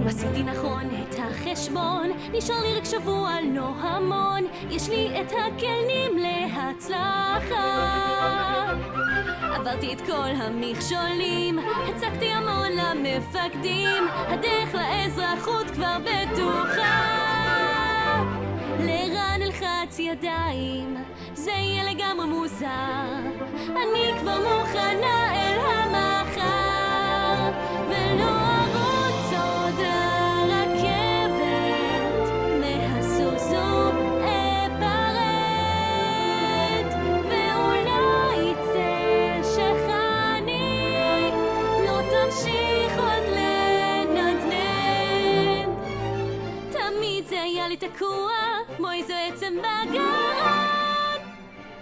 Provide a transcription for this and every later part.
אם עשיתי נכון את החשבון, נשאר לי רק שבוע לא המון, יש לי את הכלים להצלחה. עברתי את כל המכשולים, הצגתי המון למפקדים, הדרך לאזרחות כבר בטוחה. לרן אלחץ ידיים, זה יהיה לגמרי מוזר, אני כבר מוכנה אל המחר, ולא ארוץ עוד לרכבת, מהסוסו אפרד, ואולי יצא שחני לא תמשיך עוד לנדנד. תמיד זה היה לי תקוע כמו איזו עצם בגרון,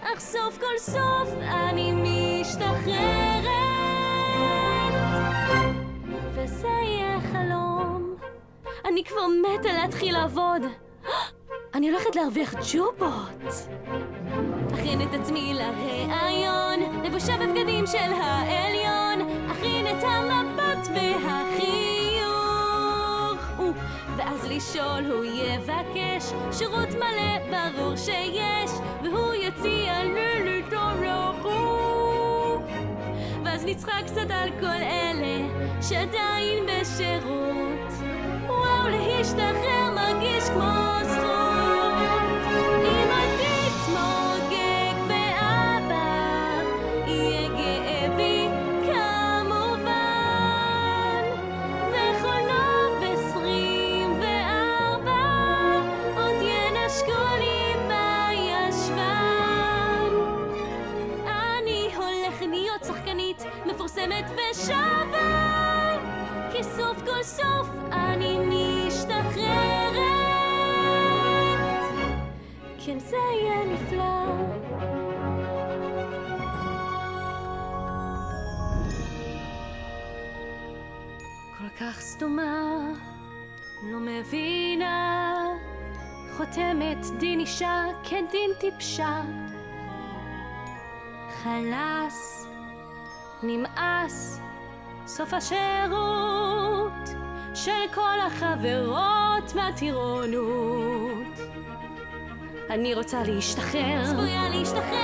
אך סוף כל סוף אני משתחררת, וזה יהיה חלום. אני כבר מתה להתחיל לעבוד, אני הולכת להרוויח ג'ובות. אכין את עצמי לראיון, לבושה בבגדים של העליון, אכין את המבט והחיוך, ואז לשאול הוא יבקש שירות מלא, ברור שיש, והוא יציע לי תורחו, ואז נצחק קצת על כל אלה שעדיין בשירות. וואו, להשתחרר מרגיש כמו זכות, אם עתיד תמוגג ואבא יהיה גאה בי כמובן, וחולוב 24 עוד ינשקו לי בישבן. אני הולכת להיות שחקנית מפורסמת ושווה, כי סוף כל סוף אני משתחררת. כן, זה יהיה נפלא. כל כך סתומה, לא מבינה, חותמת דין אישה כדין טיפשה. חלס, נמאס, סוף השירות של כל החברות מהטירונות. אני רוצה להשתחרר, צפויה להשתחרר